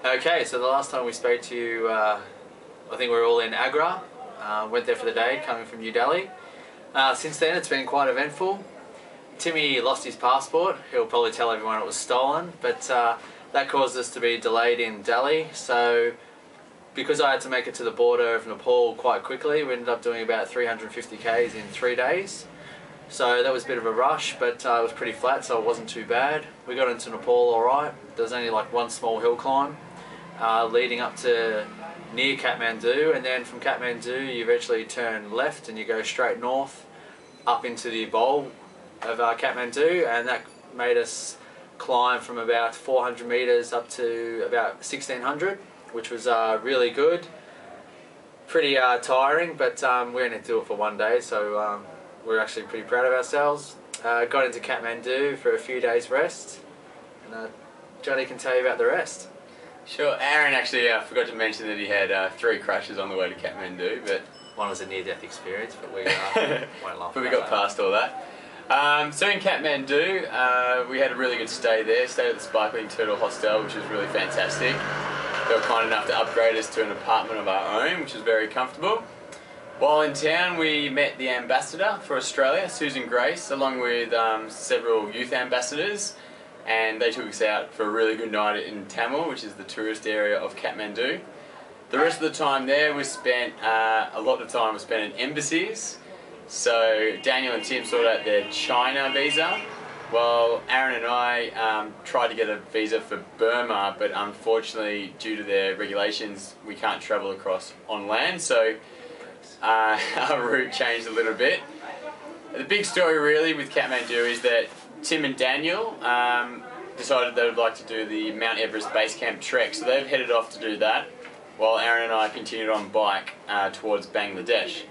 Okay, so the last time we spoke to you, I think we were all in Agra. Went there for the day, coming from New Delhi. Since then, it's been quite eventful. Timmy lost his passport. He'll probably tell everyone it was stolen, but that caused us to be delayed in Delhi. So, because I had to make it to the border of Nepal quite quickly, we ended up doing about 350 k's in 3 days. So that was a bit of a rush, but it was pretty flat, so it wasn't too bad. We got into Nepal alright. There was only like one small hill climb leading up to near Kathmandu, and then from Kathmandu you eventually turn left and you go straight north up into the bowl of Kathmandu, and that made us climb from about 400 meters up to about 1600, which was really good. Pretty tiring, but we only do it for 1 day, so we're actually pretty proud of ourselves. Got into Kathmandu for a few days rest, and Johnny can tell you about the rest. Sure. Aaron actually forgot to mention that he had 3 crashes on the way to Kathmandu, but one was a near-death experience, but we won't laugh. But we got past all that. So in Kathmandu, we had a really good stay there. Stayed at the Sparkling Turtle Hostel, which was really fantastic. They were kind enough to upgrade us to an apartment of our own, which was very comfortable. While in town, we met the ambassador for Australia, Susan Grace, along with several youth ambassadors, and they took us out for a really good night in Tamil, which is the tourist area of Kathmandu. The rest of the time there, we spent a lot of time was spent in embassies. So Daniel and Tim sorted out their China visa, while Aaron and I tried to get a visa for Burma, but unfortunately, due to their regulations, we can't travel across on land. So our route changed a little bit. The big story really with Kathmandu is that Tim and Daniel decided they would like to do the Mount Everest Base Camp trek, so they've headed off to do that, while Aaron and I continued on bike towards Bangladesh.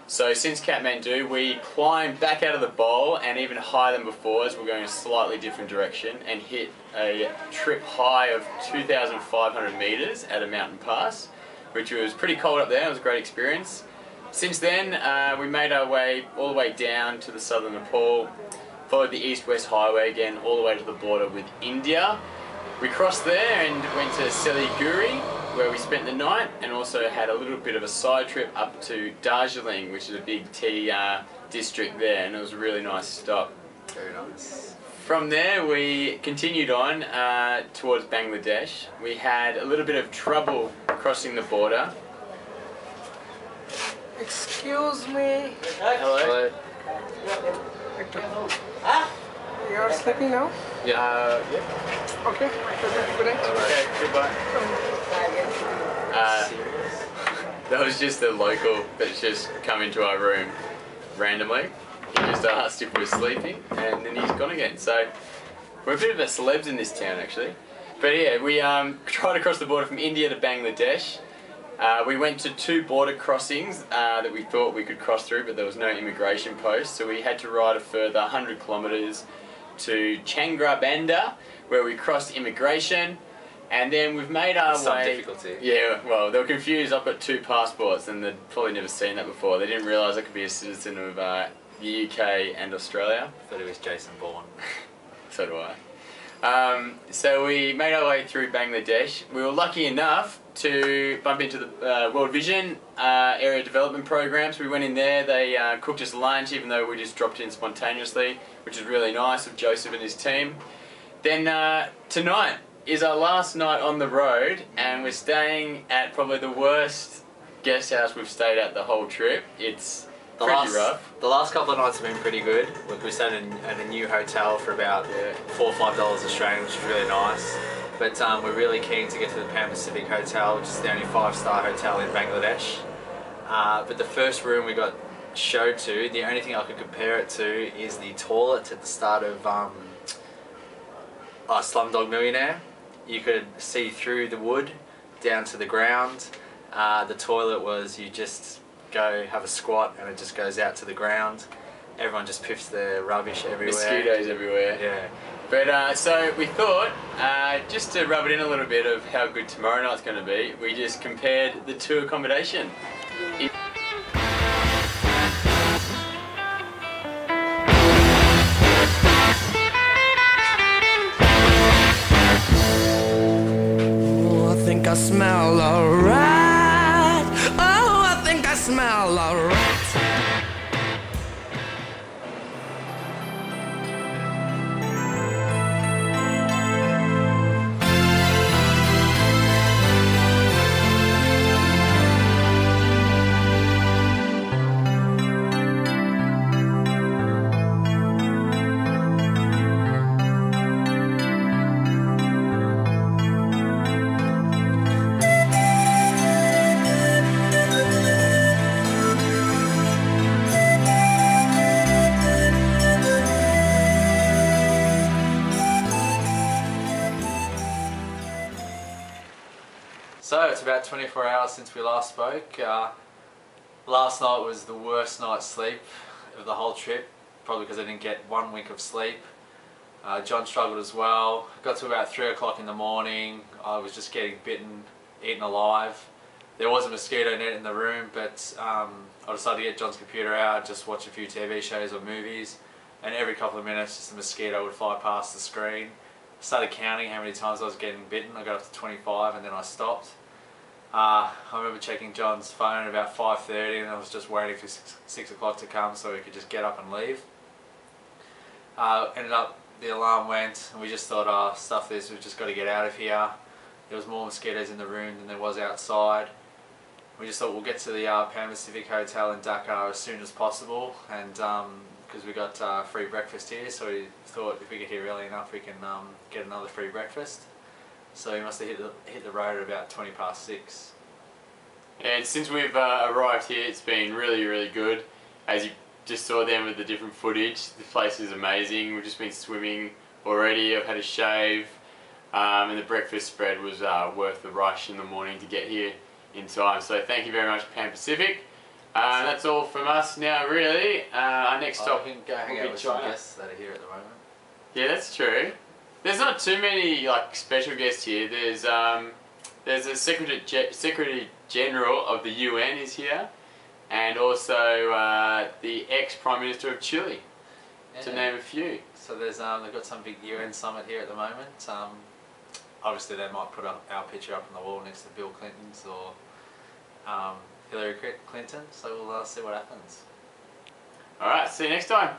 So since Kathmandu, we climbed back out of the bowl and even higher than before, as we're going a slightly different direction, and hit a trip high of 2,500 meters at a mountain pass, which was pretty cold up there. It was a great experience. Since then, we made our way all the way down to the southern Nepal, followed the east-west highway again all the way to the border with India. We crossed there and went to Siliguri, where we spent the night, and also had a little bit of a side trip up to Darjeeling, which is a big tea district there, and it was a really nice stop. Very nice. From there we continued on towards Bangladesh. We had a little bit of trouble crossing the border. Excuse me. Hello. You are sleeping now? Yeah. Okay. Good night. Okay, goodbye. That was just a local that's just come into our room randomly. He just asked if we were sleeping, and then he's gone again. So we're a bit of a celebs in this town actually. But yeah, we tried to cross the border from India to Bangladesh. We went to 2 border crossings that we thought we could cross through, but there was no immigration post, so we had to ride a further 100 kilometres to Changrabanda, where we crossed immigration, and then we've made our way... Some difficulty. Yeah, well, they were confused. I've got 2 passports, and they'd probably never seen that before. They didn't realise I could be a citizen of the UK and Australia. I thought it was Jason Bourne. So do I. So we made our way through Bangladesh. We were lucky enough to bump into the World Vision area development program. So we went in there, they cooked us lunch, even though we just dropped in spontaneously, which is really nice of Joseph and his team. Then tonight is our last night on the road, and we're staying at probably the worst guest house we've stayed at the whole trip. It's pretty rough. The last couple of nights have been pretty good. We stayed at a new hotel for about $4 or $5 Australian, which is really nice. But we're really keen to get to the Pan Pacific Hotel, which is the only 5-star hotel in Bangladesh. But the first room we got showed to, the only thing I could compare it to is the toilet at the start of Slumdog Millionaire. You could see through the wood down to the ground. The toilet was, you just go have a squat and it just goes out to the ground. Everyone just piffs their rubbish everywhere. Mosquitoes everywhere. Yeah. But so we thought, just to rub it in a little bit of how good tomorrow night's going to be, we just compared the 2 accommodation. I smell a rat. Oh, I think I smell a rat. So it's about 24 hours since we last spoke. Last night was the worst night's sleep of the whole trip, probably because I didn't get 1 wink of sleep. John struggled as well. Got to about 3 o'clock in the morning. I was just getting bitten, eaten alive. There was a mosquito net in the room, but I decided to get John's computer out, just watch a few TV shows or movies, and every couple of minutes just a mosquito would fly past the screen. I started counting how many times I was getting bitten. I got up to 25 and then I stopped. I remember checking John's phone at about 5:30 and I was just waiting for 6 o'clock to come so we could just get up and leave. Ended up, the alarm went and we just thought, oh, stuff this, we've just got to get out of here. There was more mosquitoes in the room than there was outside. We just thought we'll get to the Pan Pacific Hotel in Dhaka as soon as possible, and because we got free breakfast here, so we thought if we get here early enough we can get another free breakfast. So we must have hit the road at about 6:20. And since we've arrived here, it's been really, really good. As you just saw then with the different footage, the place is amazing. We've just been swimming already. I've had a shave, and the breakfast spread was worth the rush in the morning to get here in time. So thank you very much, Pan Pacific. That's all from us now, really. Our next stop can go hang out with some guests that are here at the moment. Yeah, that's true. There's not too many like special guests here. There's a Secretary General of the UN is here, and also the ex-Prime Minister of Chile, to name a few. So there's they've got some big UN summit here at the moment. Obviously they might put up our picture up on the wall next to Bill Clinton's or Hillary Clinton. So we'll see what happens. All right, see you next time.